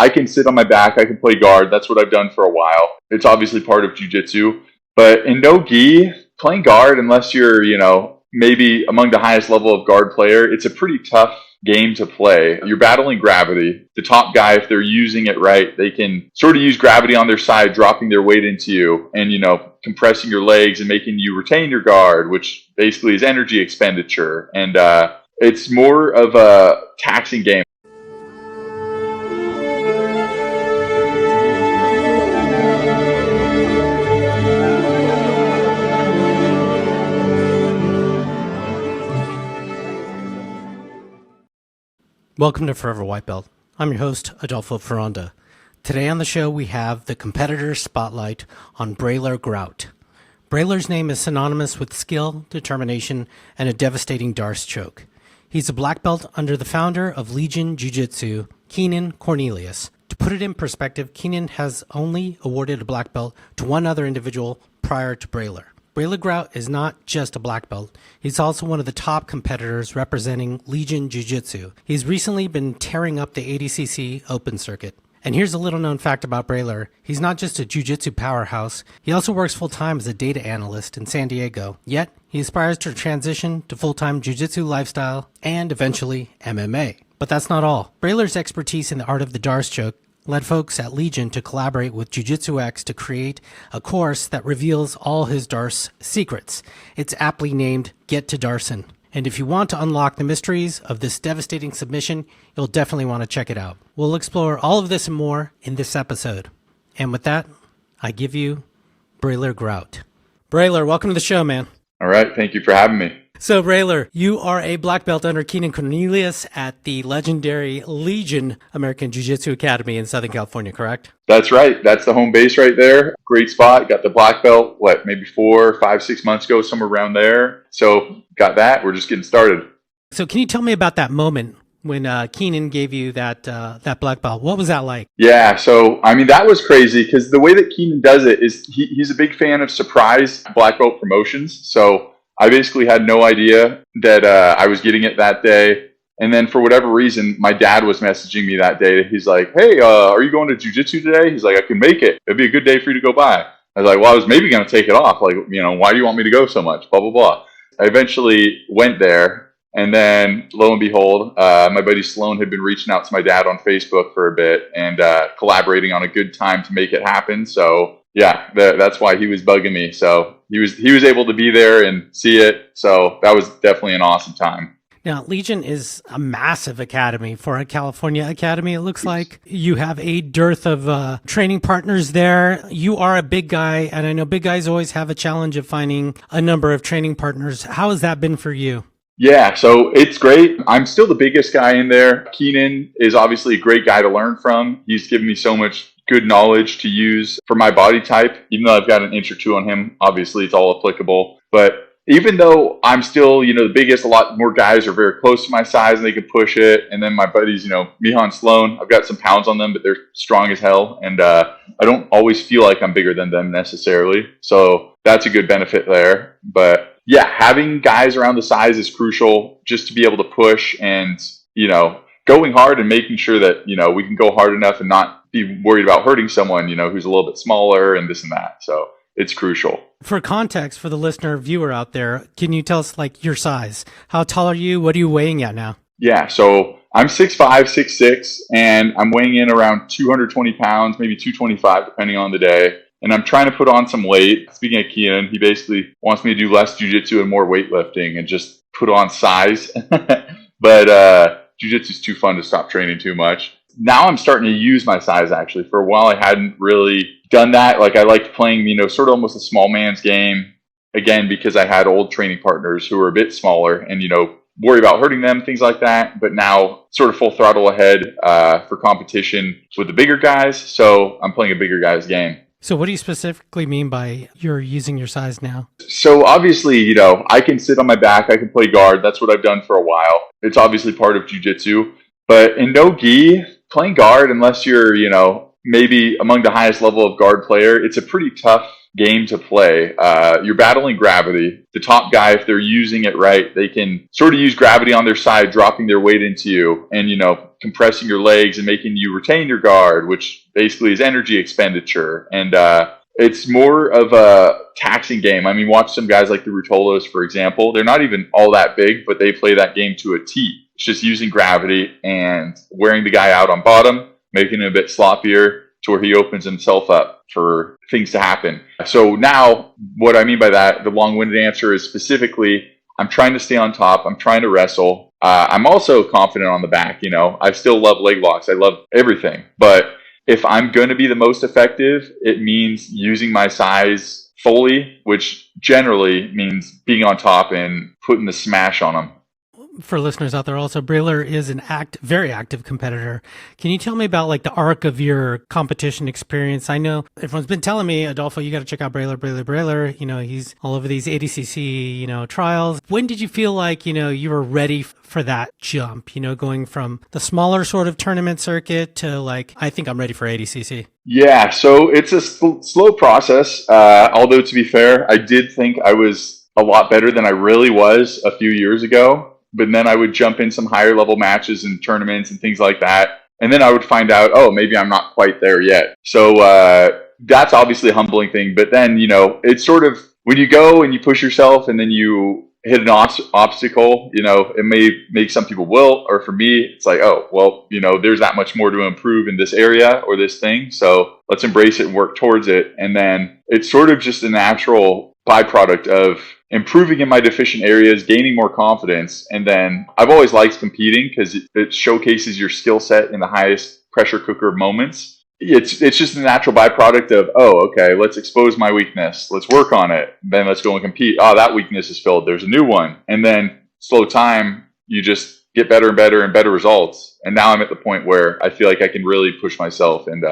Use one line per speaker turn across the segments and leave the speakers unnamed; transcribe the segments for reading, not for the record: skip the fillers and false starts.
I can sit on my back. I can play guard. That's what I've done for a while. It's obviously part of jiu-jitsu. But in no gi, playing guard, unless you're, maybe among the highest level of guard player, it's a pretty tough game to play. You're battling gravity. The top guy, if they're using it right, they can sort of use gravity on their side, dropping their weight into you and, compressing your legs and making you retain your guard, which basically is energy expenditure. And it's more of a taxing game.
Welcome to Forever White Belt. I'm your host, Adolfo Ferranda. Today on the show, we have the competitor spotlight on Breylor Grout. Breylor's name is synonymous with skill, determination, and a devastating darce choke. He's a black belt under the founder of Legion Jiu-Jitsu, Keenan Cornelius. To put it in perspective, Keenan has only awarded a black belt to one other individual prior to Breylor. Breylor Grout is not just a black belt. He's also one of the top competitors representing Legion Jiu-Jitsu. He's recently been tearing up the ADCC open circuit. And here's a little known fact about Breylor. He's not just a jiu-jitsu powerhouse. He also works full-time as a data analyst in San Diego. Yet, he aspires to transition to full-time jiu-jitsu lifestyle and eventually MMA. But that's not all. Breylor's expertise in the art of the darce choke led folks at Legion to collaborate with Jiu-Jitsu X to create a course that reveals all his darce secrets. It's aptly named Get to Darcin'. And if you want to unlock the mysteries of this devastating submission, you'll definitely want to check it out. We'll explore all of this and more in this episode. And with that, I give you Breylor Grout. Breylor, welcome to the show, man.
All right. Thank you for having me.
So, Breylor, you are a black belt under Keenan Cornelius at the legendary Legion American Jiu-Jitsu Academy in Southern California, correct?
That's right. That's the home base right there. Great spot. Got the black belt, maybe 4, 5, 6 months ago, somewhere around there. So got that. We're just getting started.
So can you tell me about that moment when Keenan gave you that black belt? What was that like?
Yeah. So, that was crazy because the way that Keenan does it is he's a big fan of surprise black belt promotions. So I basically had no idea that I was getting it that day. And then for whatever reason, my dad was messaging me that day. He's like, hey, are you going to jiu-jitsu today? He's like, I can make it. It'd be a good day for you to go by. I was like, well, I was maybe going to take it off. Why do you want me to go so much? Blah, blah, blah. I eventually went there. And then lo and behold, my buddy Sloan had been reaching out to my dad on Facebook for a bit and collaborating on a good time to make it happen. So yeah, that's why he was bugging me. So he was able to be there and see it. So that was definitely an awesome time.
Now, Legion is a massive academy for a California academy. It looks like you have a dearth of training partners there. You are a big guy, and I know big guys always have a challenge of finding a number of training partners. How has that been for you?
Yeah, so it's great. I'm still the biggest guy in there. Keenan is obviously a great guy to learn from. He's given me so much good knowledge to use for my body type. Even though I've got an inch or two on him, obviously it's all applicable. But even though I'm still, the biggest, a lot more guys are very close to my size and they can push it. And then my buddies, Mihan, Sloan, I've got some pounds on them, but they're strong as hell. And I don't always feel like I'm bigger than them necessarily. So that's a good benefit there. But yeah, having guys around the size is crucial just to be able to push and, going hard and making sure that, we can go hard enough and not be worried about hurting someone, who's a little bit smaller and this and that. So it's crucial.
For context, for the listener viewer out there, can you tell us your size? How tall are you? What are you weighing at now?
Yeah, so I'm 6'5", 6'6", and I'm weighing in around 220 pounds, maybe 225, depending on the day. And I'm trying to put on some weight. Speaking of Keenan, he basically wants me to do less jiu-jitsu and more weightlifting and just put on size. But jiu-jitsu is too fun to stop training too much. Now I'm starting to use my size, actually. For a while, I hadn't really done that. I liked playing, sort of almost a small man's game, again, because I had old training partners who were a bit smaller and, worry about hurting them, things like that. But now sort of full throttle ahead for competition with the bigger guys. So I'm playing a bigger guy's game.
So what do you specifically mean by you're using your size now?
So obviously, I can sit on my back. I can play guard. That's what I've done for a while. It's obviously part of jiu-jitsu. But in no gi, playing guard, unless you're, maybe among the highest level of guard player, it's a pretty tough game to play. You're battling gravity. The top guy, if they're using it right, they can sort of use gravity on their side, dropping their weight into you and, compressing your legs and making you retain your guard, which basically is energy expenditure. And it's more of a taxing game. I mean, watch some guys like the Rutolos, for example. They're not even all that big, but they play that game to a T. It's just using gravity and wearing the guy out on bottom, making him a bit sloppier to where he opens himself up for things to happen. So now, what I mean by that, the long-winded answer is specifically, I'm trying to stay on top. I'm trying to wrestle. I'm also confident on the back. I still love leg locks. I love everything. But if I'm going to be the most effective, it means using my size fully, which generally means being on top and putting the smash on them.
For listeners out there also, Breylor is an very active competitor. Can you tell me about like the arc of your competition experience? I know everyone's been telling me, Adolfo, you got to check out Breylor. He's all over these ADCC, trials. When did you feel like, you were ready for that jump, going from the smaller sort of tournament circuit to like, I think I'm ready for ADCC?
Yeah, so it's a slow process. Although to be fair, I did think I was a lot better than I really was a few years ago. But then I would jump in some higher level matches and tournaments and things like that. And then I would find out, oh, maybe I'm not quite there yet. So that's obviously a humbling thing. But then, it's sort of when you go and you push yourself and then you hit an obstacle, it may make some people wilt. Or for me, it's like, oh, well, there's that much more to improve in this area or this thing. So let's embrace it and work towards it. And then it's sort of just a natural byproduct of improving in my deficient areas, gaining more confidence. And then I've always liked competing because it showcases your skill set in the highest pressure cooker moments. It's just a natural byproduct of, oh, okay, let's expose my weakness. Let's work on it. Then let's go and compete. Oh, that weakness is filled. There's a new one. And then slow time, you just get better and better and better results. And now I'm at the point where I feel like I can really push myself and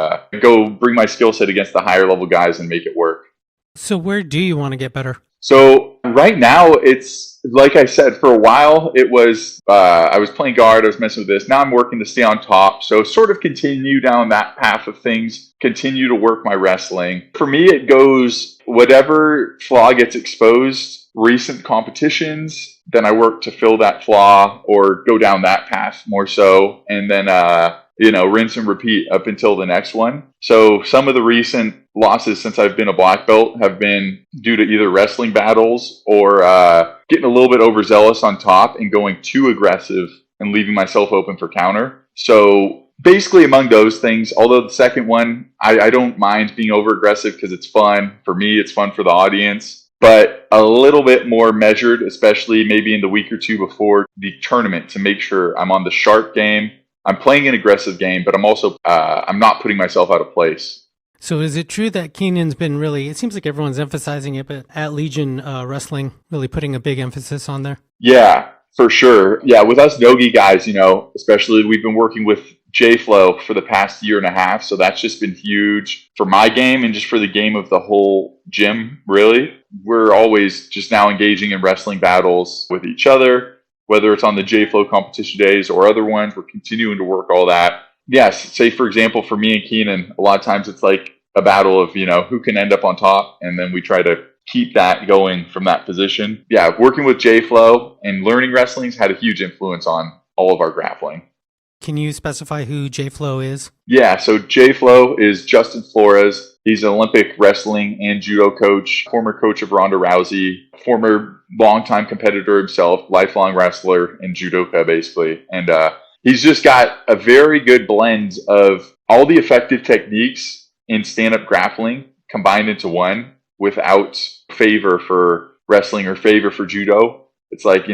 go bring my skill set against the higher level guys and make it work.
So where do you want to get better?
So right now, it's like I said, for a while, it was, I was playing guard, I was messing with this. Now I'm working to stay on top. So sort of continue down that path of things, continue to work my wrestling. For me, it goes whatever flaw gets exposed, recent competitions, then I work to fill that flaw or go down that path more so. And then, rinse and repeat up until the next one. So some of the recent losses since I've been a black belt have been due to either wrestling battles or getting a little bit overzealous on top and going too aggressive and leaving myself open for counter. So basically among those things, although the second one, I don't mind being over aggressive because it's fun. For me, it's fun for the audience. But a little bit more measured, especially maybe in the week or two before the tournament to make sure I'm on the sharp game. I'm playing an aggressive game, but I'm also I'm not putting myself out of place.
So is it true that Keenan's been really, it seems like everyone's emphasizing it, but at Legion Wrestling, really putting a big emphasis on there?
Yeah, for sure. Yeah, with us Nogi guys, especially we've been working with J-Flow for the past year and a half. So that's just been huge for my game and just for the game of the whole gym, really. We're always just now engaging in wrestling battles with each other. Whether it's on the J-Flow competition days or other ones, we're continuing to work all that. Yes, say for example, for me and Keenan, a lot of times it's like a battle of, who can end up on top, and then we try to keep that going from that position. Yeah, working with J-Flow and learning wrestling's had a huge influence on all of our grappling.
Can you specify who J-Flow is?
Yeah, so J-Flow is Justin Flores. He's an Olympic wrestling and judo coach, former coach of Ronda Rousey, former longtime competitor himself, lifelong wrestler and judoka basically. And he's just got a very good blend of all the effective techniques in stand-up grappling combined into one without favor for wrestling or favor for judo. It's like,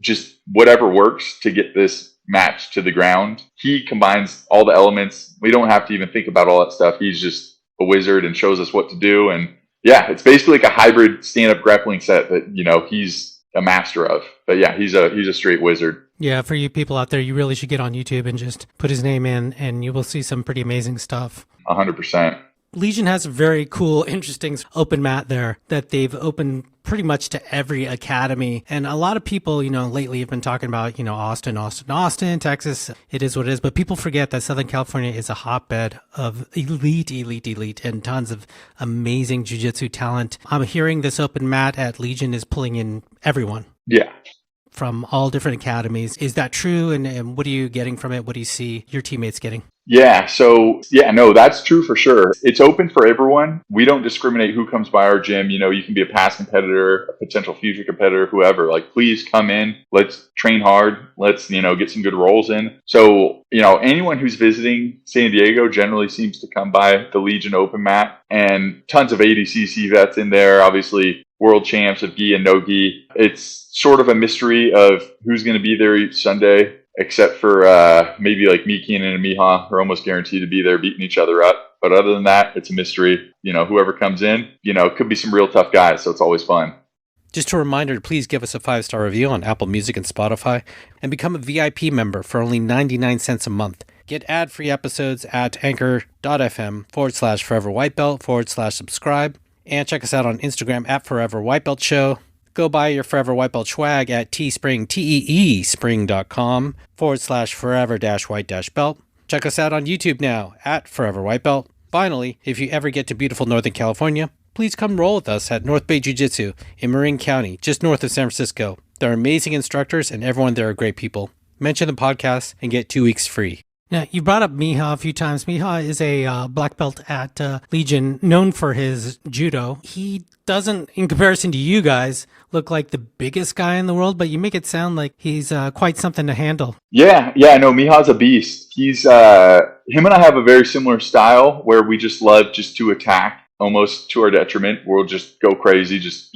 just whatever works to get this match to the ground. He combines all the elements. We don't have to even think about all that stuff. He's just a wizard and shows us what to do. And yeah, it's basically like a hybrid stand-up grappling set that, he's a master of. But yeah, he's a straight wizard.
Yeah, for you people out there, you really should get on YouTube and just put his name in and you will see some pretty amazing stuff.
100%.
Legion has a very cool, interesting open mat there that they've opened pretty much to every academy. And a lot of people, lately have been talking about, Austin, Texas. It is what it is. But people forget that Southern California is a hotbed of elite, and tons of amazing jiu-jitsu talent. I'm hearing this open mat at Legion is pulling in everyone.
Yeah.
from all different academies. Is that true? And what are you getting from it? What do you see your teammates getting?
Yeah. So yeah, no, that's true for sure. It's open for everyone. We don't discriminate who comes by our gym. You can be a past competitor, a potential future competitor, whoever. Like, please come in. Let's train hard. Let's, get some good rolls in. So, anyone who's visiting San Diego generally seems to come by the Legion Open mat, and tons of ADCC vets in there. Obviously, world champs of gi and no gi. It's sort of a mystery of who's going to be there each Sunday, except for maybe like me, Keenan, and Miha are almost guaranteed to be there beating each other up. But other than that, it's a mystery. Whoever comes in, it could be some real tough guys, so it's always fun.
Just a reminder to please give us a 5-star review on Apple Music and Spotify and become a VIP member for only 99 cents a month. Get ad-free episodes at anchor.fm/foreverwhitebelt/subscribe. And check us out on Instagram at Forever White Belt Show. Go buy your Forever White Belt swag at teespring.com/forever-white-belt. Check us out on YouTube now at Forever White Belt. Finally, if you ever get to beautiful Northern California, please come roll with us at North Bay Jiu-Jitsu in Marin County, just north of San Francisco. They're amazing instructors and everyone there are great people. Mention the podcast and get 2 weeks free. Now, you brought up Miha a few times. Miha is a black belt at Legion, known for his judo. He doesn't, in comparison to you guys, look like the biggest guy in the world, but you make it sound like he's quite something to handle.
Yeah, no, Miha's a beast. He's him and I have a very similar style where we just love just to attack, almost to our detriment. We'll just go crazy, just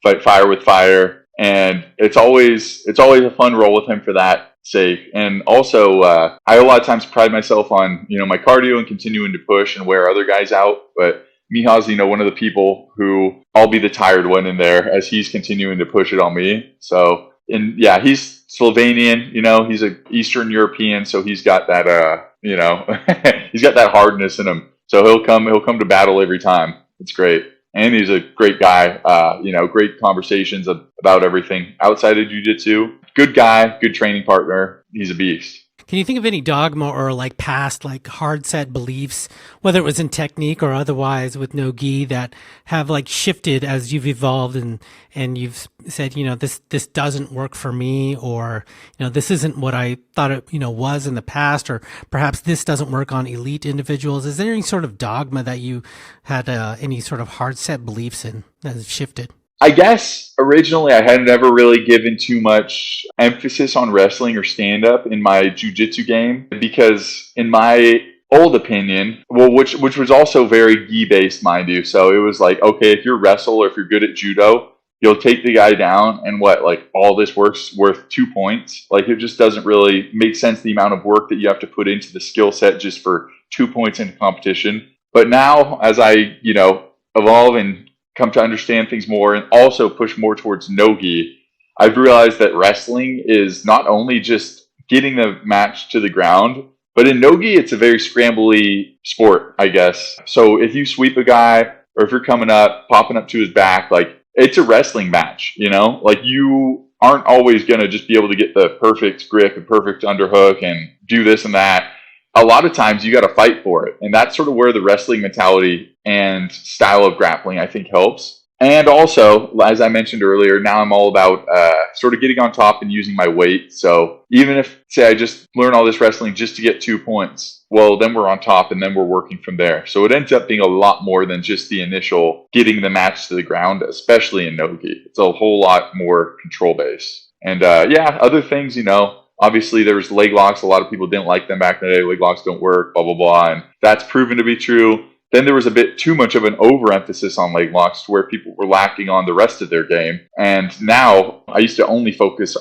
fight fire with fire, and it's always a fun roll with him for that sake. And also, I a lot of times pride myself on my cardio and continuing to push and wear other guys out, but Miha's, one of the people who I'll be the tired one in there as he's continuing to push it on me. So, and yeah, he's Slovenian, he's a Eastern European, so he's got that, he's got that hardness in him. So he'll come to battle every time. It's great. And he's a great guy, great conversations about everything outside of jiu-jitsu. Good guy, good training partner. He's a beast. Can you think of any dogma or past hard set beliefs, whether it was in technique or otherwise with no gi, that have shifted as you've evolved and you've said, this doesn't work for me, or, this isn't what I thought it, was in the past, or perhaps this doesn't work on elite individuals? Is there any sort of dogma that you had any sort of hard set beliefs in that has shifted? I guess originally I had never really given too much emphasis on wrestling or stand-up in my jiu-jitsu game, because in my old opinion, which was also very gi-based, mind you, so it was okay, if you're wrestle or if you're good at judo, you'll take the guy down and all this work's worth 2 points. It just doesn't really make sense, the amount of work that you have to put into the skill set just for 2 points in competition. But now, as I, evolve and come to understand things more and also push more towards no-gi, I've realized that wrestling is not only just getting the match to the ground, but in no-gi, it's a very scrambly sport, I guess. So if you sweep a guy, or if you're coming up, popping up to his back, it's a wrestling match, you aren't always going to just be able to get the perfect grip and perfect underhook and do this and that. A lot of times you got to fight for it. And that's sort of where the wrestling mentality and style of grappling, I think, helps. And also, as I mentioned earlier, now I'm all about sort of getting on top and using my weight. So even if, say, I just learn all this wrestling just to get 2 points, well, then we're on top and then we're working from there. So it ends up being a lot more than just the initial getting the match to the ground, especially in no-gi. It's a whole lot more control-based. And other things, obviously, there was leg locks. A lot of people didn't like them back in the day. Leg locks don't work, blah, blah, blah. And that's proven to be true. Then there was a bit too much of an overemphasis on leg locks to where people were lacking on the rest of their game. And now I used to only focus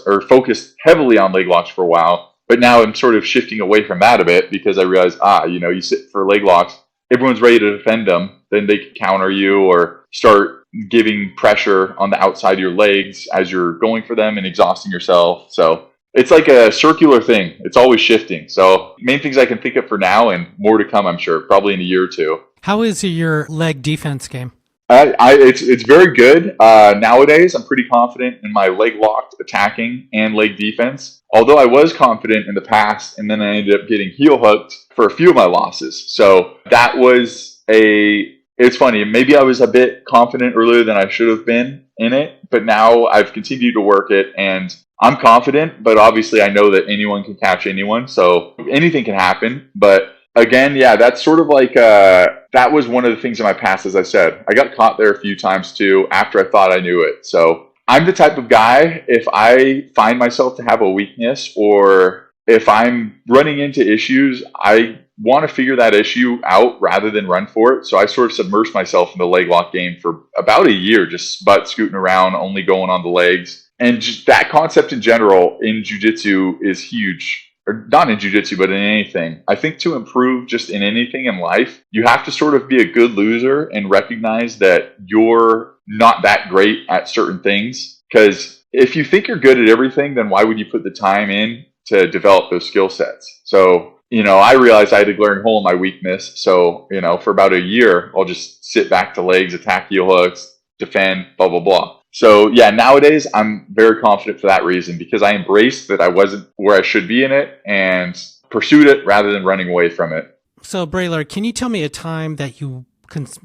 heavily on leg locks for a while. But now I'm sort of shifting away from that a bit because I realize, you sit for leg locks, everyone's ready to defend them. Then they can counter you or start giving pressure on the outside of your legs as you're going for them and exhausting yourself. So it's like a circular thing. It's always shifting. So main things I can think of for now, and more to come, I'm sure, probably in a year or two. How is your leg defense game? It's very good. Nowadays, I'm pretty confident in my leg locked attacking and leg defense. Although I was confident in the past, and then I ended up getting heel hooked for a few of my losses. So that was a it's funny. Maybe I was a bit confident earlier than I should have been in it, but now I've continued to work it and I'm confident, but obviously I know that anyone can catch anyone. So anything can happen. But again, yeah, that's sort of like, that was one of the things in my past, as I said. I got caught there a few times too after I thought I knew it. So I'm the type of guy, if I find myself to have a weakness or if I'm running into issues, I want to figure that issue out rather than run for it. So I sort of submersed myself in the leg lock game for about a year, just butt scooting around, only going on the legs. And just that concept in general in jiu-jitsu is huge. Or not in jiu-jitsu, but in anything. I think to improve just in anything in life, you have to sort of be a good loser and recognize that you're not that great at certain things. Because if you think you're good at everything, then why would you put the time in to develop those skill sets? So, I realized I had to learn hole in my weakness. So, for about a year, I'll just sit back to legs, attack heel hooks, defend, blah, blah, blah. So yeah, nowadays I'm very confident for that reason because I embraced that I wasn't where I should be in it and pursued it rather than running away from it.
So Breylor, can you tell me a time that you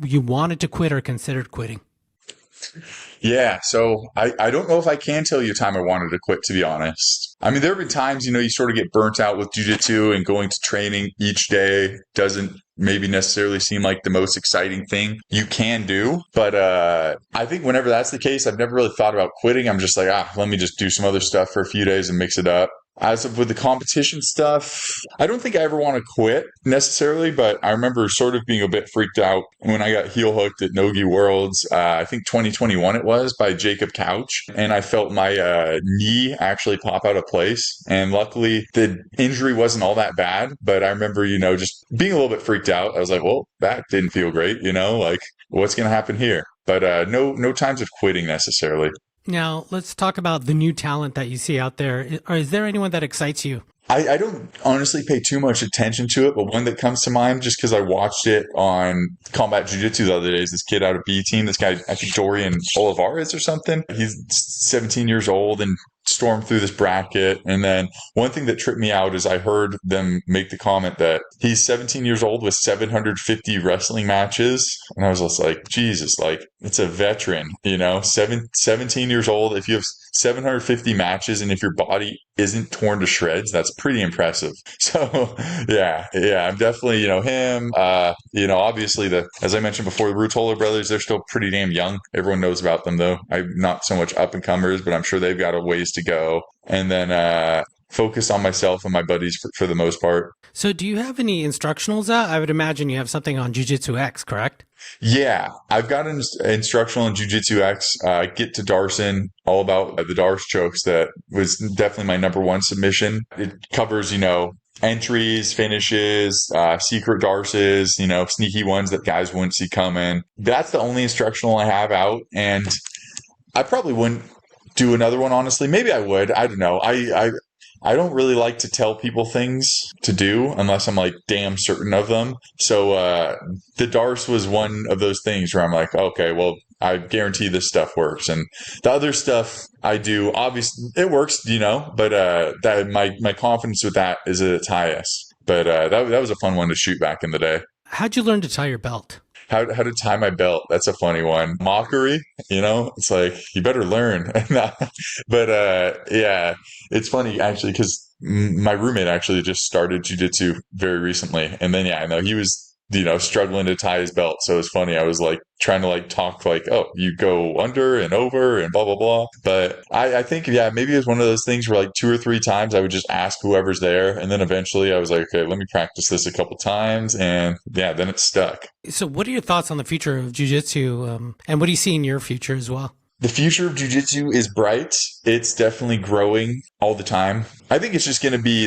wanted to quit or considered quitting?
Yeah, so I don't know if I can tell you a time I wanted to quit, to be honest. I mean, there have been times, you sort of get burnt out with jiu-jitsu and going to training each day doesn't maybe necessarily seem like the most exciting thing you can do. But I think whenever that's the case, I've never really thought about quitting. I'm just like, let me just do some other stuff for a few days and mix it up. As of with the competition stuff, I don't think I ever want to quit necessarily, but I remember sort of being a bit freaked out when I got heel hooked at Nogi Worlds. I think 2021 it was by Jacob Couch, and I felt my knee actually pop out of place. And luckily, the injury wasn't all that bad, but I remember, just being a little bit freaked out. I was like, well, that didn't feel great, like what's going to happen here? But no times of quitting necessarily.
Now, let's talk about the new talent that you see out there. Is there anyone that excites you?
I don't honestly pay too much attention to it, but one that comes to mind just because I watched it on Combat Jiu-Jitsu the other day is this kid out of B Team. This guy, I think Dorian Olivares or something. He's 17 years old and stormed through this bracket. And then one thing that tripped me out is I heard them make the comment that he's 17 years old with 750 wrestling matches. And I was just like, Jesus, like it's a veteran, 17 years old. If you have 750 matches and if your body isn't torn to shreds, that's pretty impressive. So yeah, I'm definitely, him, obviously as I mentioned before, the Rutola brothers, they're still pretty damn young. Everyone knows about them though. I'm not so much up and comers, but I'm sure they've got a ways to go. And then, focus on myself and my buddies for the most part.
So do you have any instructionals out? I would imagine you have something on Jiu-Jitsu X, correct?
Yeah, I've got an instructional in Jiu-Jitsu X. Get to Darson, all about the darce chokes. That was definitely my number one submission. It covers, entries, finishes, secret darces, sneaky ones that guys wouldn't see coming. That's the only instructional I have out. And I probably wouldn't do another one, honestly. Maybe I would. I don't know. I don't really like to tell people things to do unless I'm like damn certain of them. So the darce was one of those things where I'm like, okay, well, I guarantee this stuff works. And the other stuff I do, obviously it works, but that my confidence with that is at its highest. But that was a fun one to shoot back in the day.
How'd you learn to tie your belt?
How to tie my belt. That's a funny one. Mockery, it's like, you better learn. But yeah, it's funny actually, because my roommate actually just started jiu-jitsu very recently. And then, yeah, I know he was, struggling to tie his belt. So it's funny. I was like trying to like talk like, oh, you go under and over and blah, blah, blah. But I think, yeah, maybe it was one of those things where like 2 or 3 times I would just ask whoever's there. And then eventually I was like, okay, let me practice this a couple times. And yeah, then it stuck.
So what are your thoughts on the future of jiu-jitsu? And what do you see in your future as well?
The future of jiu-jitsu is bright. It's definitely growing all the time. I think it's just going to be,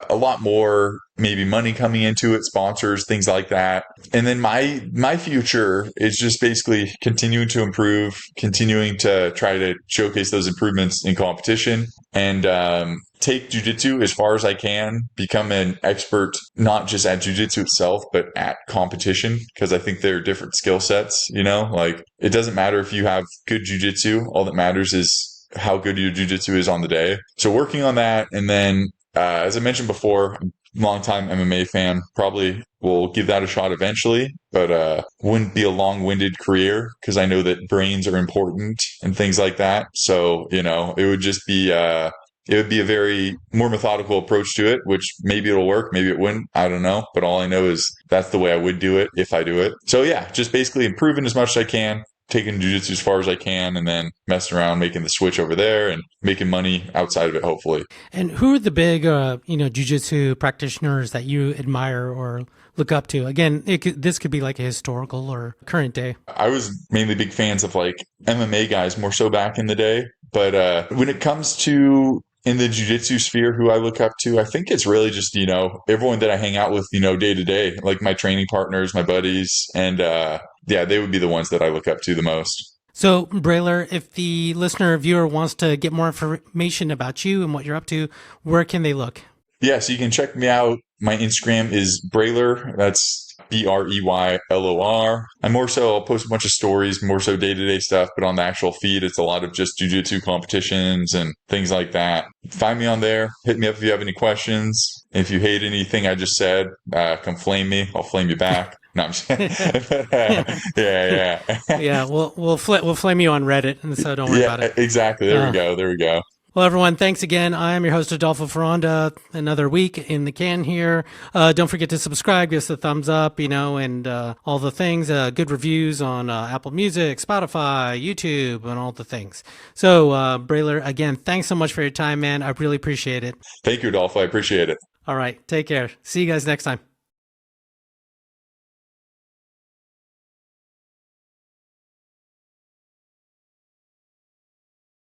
a lot more maybe money coming into it, sponsors, things like that. And then my future is just basically continuing to improve, continuing to try to showcase those improvements in competition and take jiu-jitsu as far as I can, become an expert, not just at jiu-jitsu itself, but at competition, because I think there are different skill sets, like it doesn't matter if you have good jiu-jitsu. All that matters is how good your jiu-jitsu is on the day. So working on that. And then, as I mentioned before, longtime MMA fan. Probably will give that a shot eventually, but wouldn't be a long-winded career because I know that brains are important and things like that. So, it would just be it would be a very more methodical approach to it, which maybe it'll work, maybe it wouldn't. I don't know. But all I know is that's the way I would do it if I do it. So yeah, just basically improving as much as I can, taking jiu-jitsu as far as I can, and then messing around, making the switch over there and making money outside of it, hopefully.
And who are the big, jiu-jitsu practitioners that you admire or look up to? Again, this could be like a historical or current day.
I was mainly big fans of like MMA guys more so back in the day. But when it comes to in the jiu-jitsu sphere, who I look up to, I think it's really just, everyone that I hang out with, day to day, like my training partners, my buddies. And yeah, they would be the ones that I look up to the most.
So, Breylor, if the listener or viewer wants to get more information about you and what you're up to, where can they look?
Yeah, so you can check me out. My Instagram is Breylor. That's BREYLOR. I'll post a bunch of stories, more so day-to-day stuff, but on the actual feed, it's a lot of just jiu-jitsu competitions and things like that. Find me on there. Hit me up if you have any questions. If you hate anything I just said, come flame me. I'll flame you back. No, I'm just yeah.
Yeah, we'll flame you on Reddit, and so don't worry about it.
Exactly. There we go.
Well, everyone, thanks again. I am your host, Adolfo Ferranda. Another week in the can here. Don't forget to subscribe, give us a thumbs up, and all the things. Good reviews on Apple Music, Spotify, YouTube, and all the things. So, Breylor, again, thanks so much for your time, man. I really appreciate it.
Thank you, Adolfo. I appreciate it.
All right. Take care. See you guys next time.